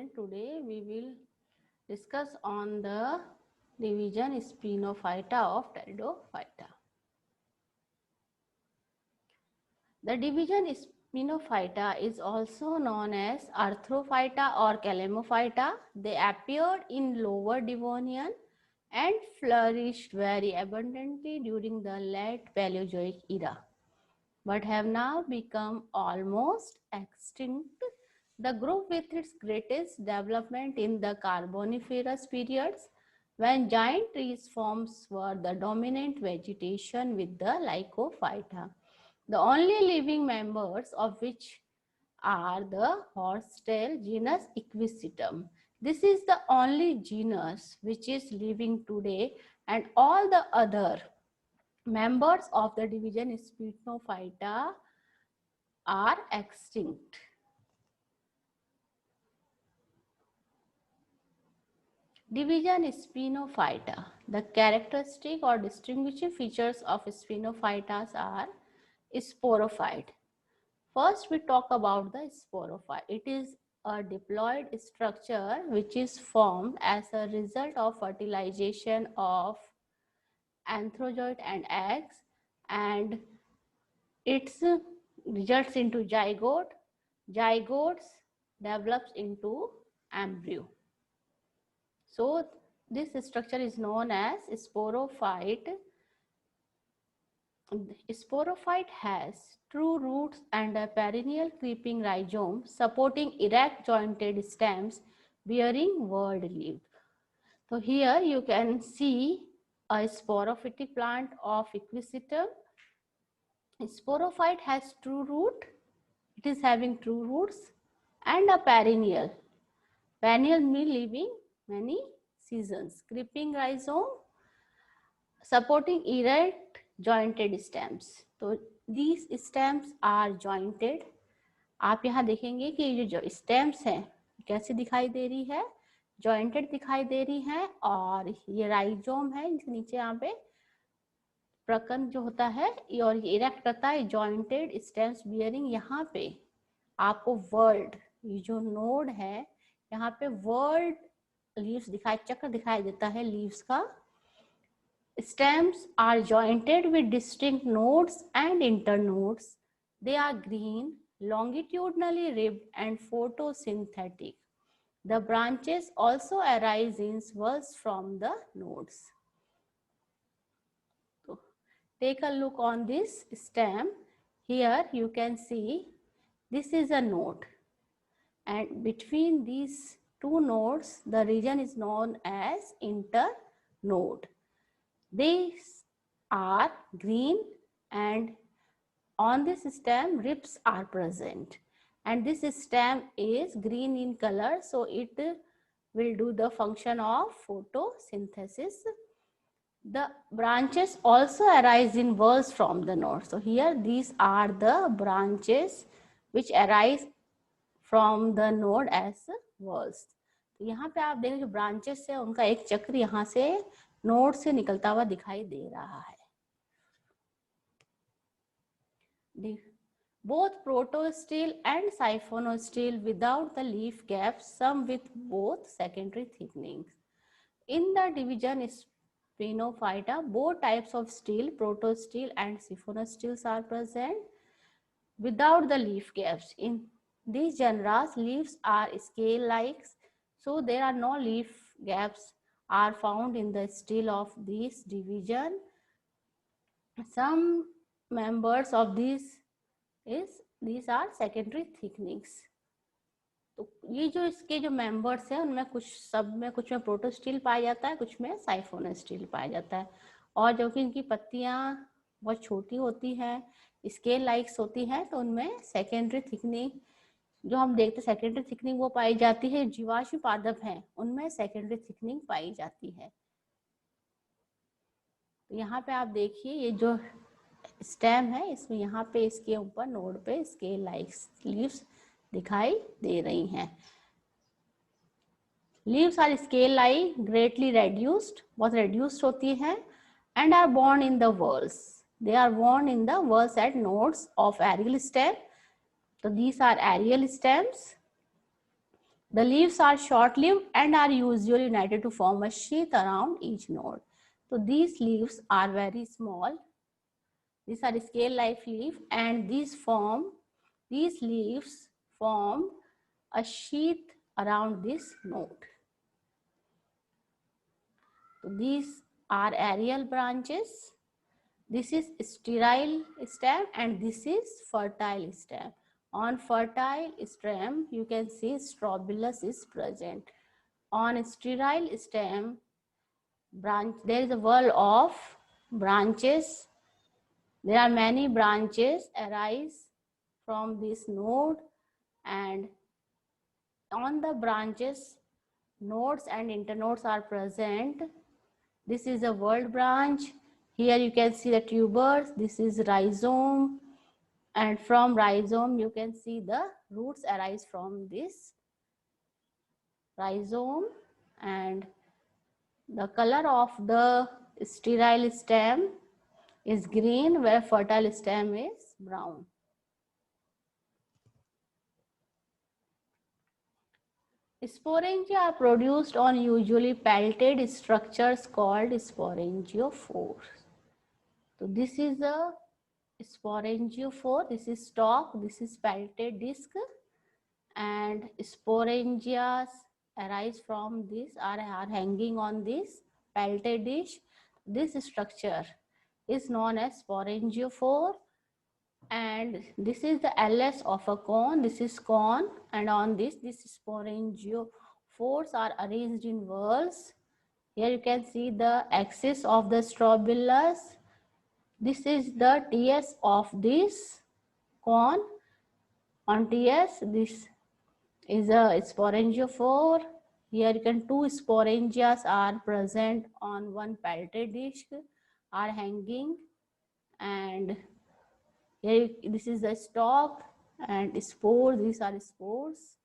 student, today we will discuss on the division Spinophyta of Pteridophyta. The division Spinophyta is also known as Arthrophyta or Calamophyta. They appeared in Lower Devonian and flourished very abundantly during the late Paleozoic era, but have now become almost extinct. The group with its greatest development in the Carboniferous periods, when giant tree forms were the dominant vegetation with the Lycophyta, the only living members of which are the horsetail genus Equisetum. This is the only genus which is living today, and all the other members of the division Spinophyta are extinct. Division Spinophyta. The characteristic or distinguishing features of Spinophytas are sporophyte. First, we talk about the sporophyte. It is a diploid structure which is formed as a result of fertilization of anthrozoid and eggs, and it results into zygote. Zygotes develops into embryo. So this structure is known as sporophyte. Sporophyte has true roots and a perennial creeping rhizome supporting erect jointed stems bearing whorled leaves. So here you can see a sporophytic plant of Equisetum. Sporophyte has true root. It is having true roots and a perennial. Perennial means living many seasons. Creeping rhizome supporting erect jointed stems. तो these stems are jointed. आप यहाँ देखेंगे कि ये जो stems हैं कैसे दिखाई दे रही है, jointed दिखाई दे रही है, और ये rhizome है जिसके नीचे यहाँ पे प्रकंद जो होता है और ये इरेक्ट करता है jointed stems bearing. यहाँ पे आपको whorled, ये जो नोड है यहाँ पे whorled leaves दिखाई, चक्र दिखाई देता है leaves का. Stems are jointed with distinct nodes and internodes. They are green, longitudinally ribbed and photosynthetic. The branches also arise in swirls from the nodes. So, take a look on this stem. Here you can see this is a node, and between these two nodes the region is known as internode. These are green, and on this stem ribs are present, and this stem is green in color, so it will do the function of photosynthesis. The branches also arise in whorls from the node. So here these are the branches which arise from the node as whorls. तो यहाँ पे आप देखें जो branches है उनका एक चक्र यहाँ से नोड से निकलता हुआ दिखाई दे रहा है. Both protostele and siphonostele without the leaf gaps, some with both secondary thickenings. In the division Spinophyta, both types of stele, protostele and siphonosteles are present without the leaf gaps. In these genera, leaves are scale-like, so there are no leaf gaps are found in the stele of this division. Some members of these are secondary thickenings. तो ये जो इसके जो members है उनमें कुछ सब में कुछ में प्रोटोस्टील पाया जाता है, कुछ में साइफोनोस्टील पाया जाता है, और जो कि इनकी पत्तियां बहुत छोटी होती हैं, स्केल लाइक्स होती हैं, तो उनमें सेकेंडरी थिकनिंग जो हम देखते हैं सेकेंडरी थिकनिंग वो पाई जाती है. जीवाश्म पादप हैं उनमें सेकेंडरी थिकनिंग पाई जाती है. तो यहाँ पे आप देखिए ये जो स्टेम है इसमें यहाँ पे इसके ऊपर नोड पे स्केल लाइक लीव्स दिखाई दे रही हैं. Leaves are scale like, greatly reduced, बहुत रेड्यूस्ड होती हैं, and are borne in the whorls. They are born in the whorls at nodes of aerial stem. So these are aerial stems. The leaves are short-lived and are usually united to form a sheath around each node. So these leaves are very small. These are scale-like leaf, and these leaves form a sheath around this node. So these are aerial branches. This is sterile stem and this is fertile stem. On fertile stem, you can see strobilus is present. On sterile stem, branch, there is a whorl of branches. There are many branches arise from this node, and on the branches, nodes and internodes are present. This is a whorl branch. Here you can see the tubers. This is rhizome, and from rhizome you can see the roots arise from this rhizome, and the color of the sterile stem is green where fertile stem is brown. Sporangia are produced on usually pelted structures called sporangiophores. So this is a sporangiophore, this is stalk, this is pelted disc, and sporangias arise from this, are hanging on this pelted dish. This structure is known as sporangiophore, and this is the LS of a cone. This is cone, and on this sporangiophores are arranged in whorls. Here you can see the axis of the strobilus. This is the TS of this cone. On TS, this is a sporangiophore. Here you can two sporangias are present on one pelted disc, are hanging, and here this is the stalk and spores. These are spores.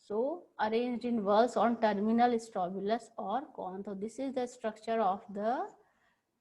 So arranged in whorls on terminal strobilus or cone. So this is the structure of the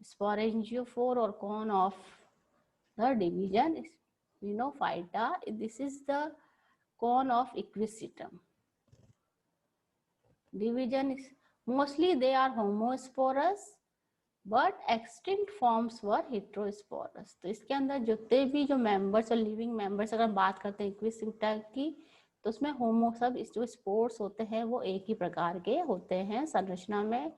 sporangiophore or cone of the division Sphenophyta. This is the cone of Equisetum. Division is mostly they are homosporous, but extinct forms were heterosporous. तो इसके अंदर जितने भी जो members और living members अगर बात करते हैं इक्विसिटा की, तो उसमें होमो सब जो स्पोर्स होते हैं वो एक ही प्रकार के होते हैं संरचना में.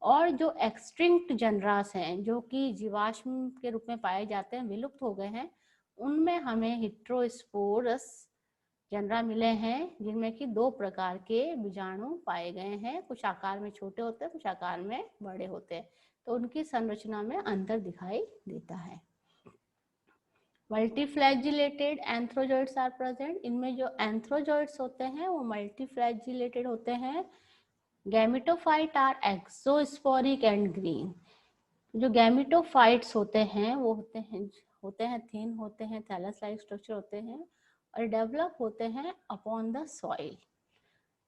और जो एक्सटिंक्ट जनरास हैं जो कि जीवाश्म के रूप में पाए जाते हैं, विलुप्त हो गए हैं, उनमें हमें हेट्रोस्पोरस जनरा मिले हैं, जिनमें कि दो प्रकार के बीजाणु पाए गए हैं. कुछ आकार में छोटे होते हैं, कुछ आकार में बड़े होते हैं. तो उनकी संरचना में अंतर दिखाई देता है. Multiflagellated antherozoids are present. इनमें जो एंथ्रोजॉइड्स होते हैं वो मल्टीफ्लैजिलेटेड होते हैं. Gametophyte are exosporic and green. जो गैमेटोफाइट्स होते हैं वो होते हैं थिन होते हैं, थैलस लाइक स्ट्रक्चर होते हैं और डेवलप होते हैं upon the soil,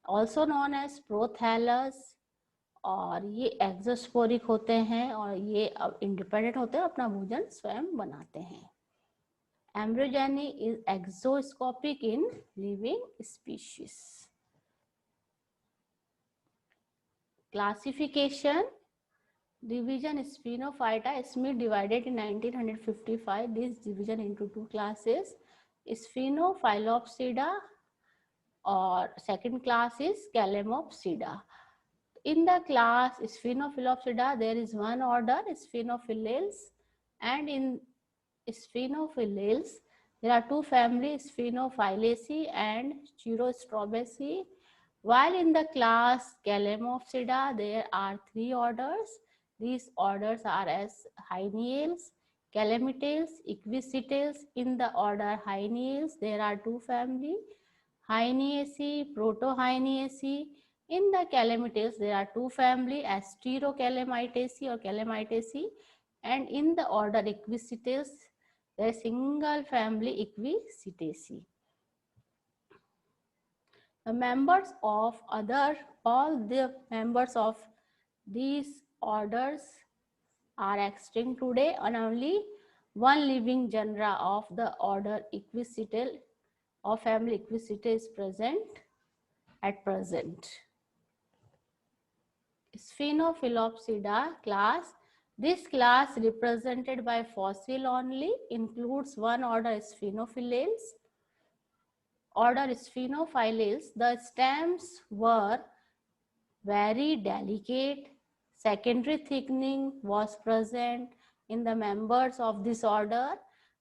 also known as prothallus. और ये एक्सोस्पोरिक होते हैं और ये इंडिपेंडेंट होते हैं, अपना भोजन स्वयं बनाते हैं. Embryogeny is exoscopic in living species. Classification division Sphenophyta. Smith divided in 1955 this division into two classes, Sphenophyllopsida, or second class is Calamopsida. In the class Sphenophyllopsida there is one order Sphenophyllales, and in Sphenophyllales there are two families Sphenophyllaceae and Chirostrobaceae, while in the class Calamopsida there are three orders. These orders are as Haineales, Calamitales, Equisitales. In the order Haineales there are two families Haineaceae, Protohaineaceae. In the Calamitales there are two families Asterocalamitaceae or Calamitaceae, and in the order Equisitales there is single family Equisitaceae. The members of all the members of these orders are extinct today, and only one living genera of the order Equisetae or family Equisetae is present. at present. Sphenophyllopsida class. This class represented by fossil only includes one order Sphenophyllales. Order Sphenophyllales. The stems were very delicate. Secondary thickening was present in the members of this order.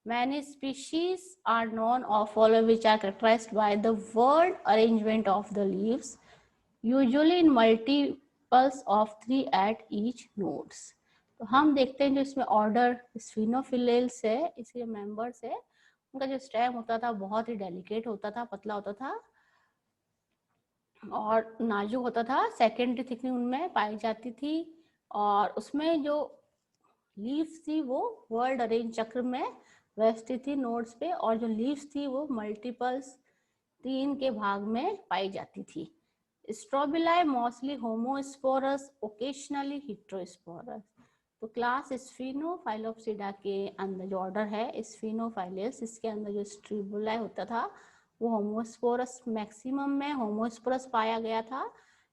Many species are known or follow which are characterized by the word arrangement of the leaves, usually in multiples of 3 at each nodes. तो हम देखते हैं जो इसमें order स्फिनोफिलेल्स है, इसके जो members है उनका जो स्टेम होता था बहुत ही डेलिकेट होता था, पतला होता था और नाजुक होता था. सेकेंडरी थिकनिंग उनमें पाई जाती थी और उसमें जो लीव्स थी वो वर्ल्ड अरेंज चक्र में व्यवस्थित थी नोड्स पे, और जो लीव्स थी वो मल्टीपल्स 3 के भाग में पाई जाती थी. Strobili mostly homosporous, occasionally heterosporous. तो क्लास स्फिनोफाइलोप्सिडा के अंदर जो ऑर्डर है स्फिनोफाइलेस, इसके अंदर जो स्ट्रोबिलाई होता था वो होमोस्पोरस, मैक्सिमम में होमोस्पोरस पाया गया था,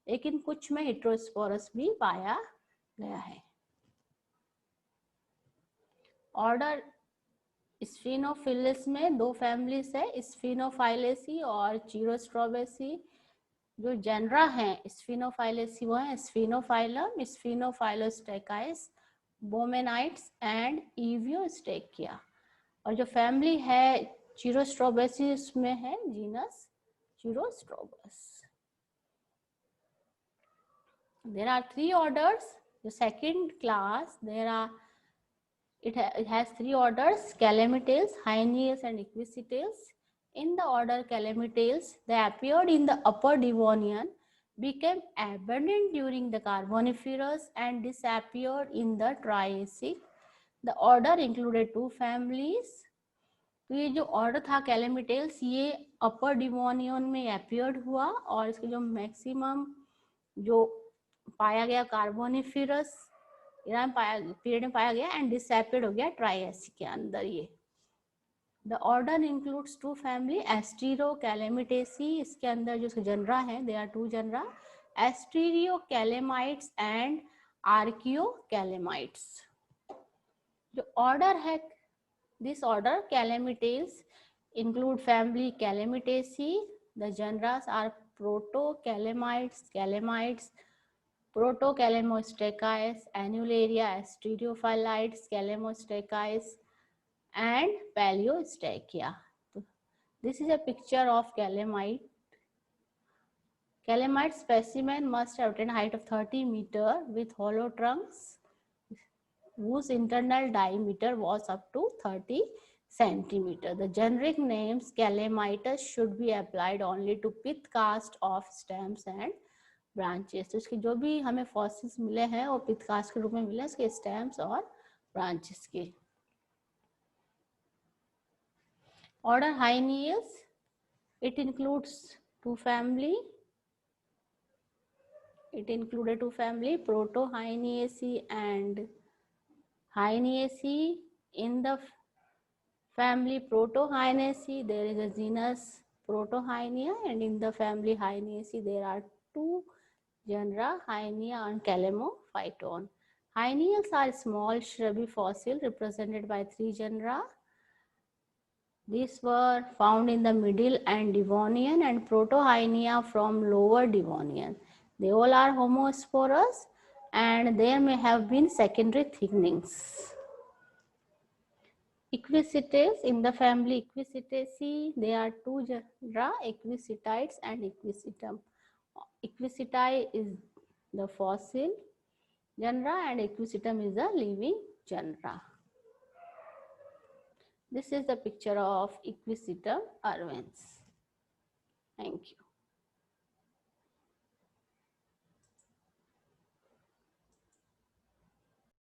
लेकिन कुछ में हेटेरोस्पोरस भी पाया गया है. ऑर्डर स्फिनोफिलिस में 2 फैमिलीज है, स्फिनोफाइलेसी और चीरोस्ट्रोबेसी. जो जेनरा है स्फिनोफाइलेसी वो है स्फिनोफाइलम, स्फिनोफाइलोस्टेकाइस, बोमेनाइट्स एंड इवियोस्टेकिया. और जो फैमिली है चीरोस्ट्रोबेसी उसमें है genus चीरोस्ट्रोबस. There are 3 orders. The second class, it has 3 orders: Calamitales, Hyaeniales and Equisitales. In the order Calamitales, they appeared in the Upper Devonian, became abundant during the Carboniferous and disappeared in the Triassic. The order included 2 families. तो ये जो order था कैलेमिटेल्स ये अपर Devonian में appeared हुआ और इसके जो मैक्सिमम जो पाया गया कार्बोनिफेरस पीरियड में पाया गया एंड डिसएपियर्ड हो गया ट्राइएसिक के अंदर. ये द ऑर्डर इंक्लूड्स 2 फैमिली एस्टीरो कैलेमिटेसी. इसके अंदर जो जनरा है they are 2 genre, एस्टीरियो कैलेमाइट्स and archaeo कैलेमाइट्स. जो ऑर्डर है this order Calamitales include family Calamitaceae. The genera are Protocalamites, Calamites, Protocalamostechias, Annularia, Asteriophyllates, Calamostechias and Paleostechia. This is a picture of Calamite. Calamite specimen must have attained a height of 30 meters with hollow trunks whose internal diameter was up to 30 centimeter. The generic names Calamites should be applied only to pith cast of stems and branches. तो इसके जो भी हमें fossils मिले हैं वो पिथ cast के रूप में मिले इसके स्टेम्स और ब्रांचेस के. ऑर्डर हाइनियस, it includes 2 family. It included 2 family, Protohyaeniaceae and Hyaeniaceae. In the family Protohyaeniaceae there is a genus Protohyenia, and in the family Hyaeniaceae there are 2 genera, Hyaenia and Calamophyton. Hyaenials are small shrubby fossil represented by 3 genera. These were found in the Middle and Devonian and Protohyenia from Lower Devonian. They all are homosporous and there may have been secondary thickenings. Equisitales, in the family Equisitaceae, there are 2 genera, Equisitites and Equisitum. Equisitae is the fossil genera and Equisitum is the living genera. This is the picture of Equisitum urvens. Thank you.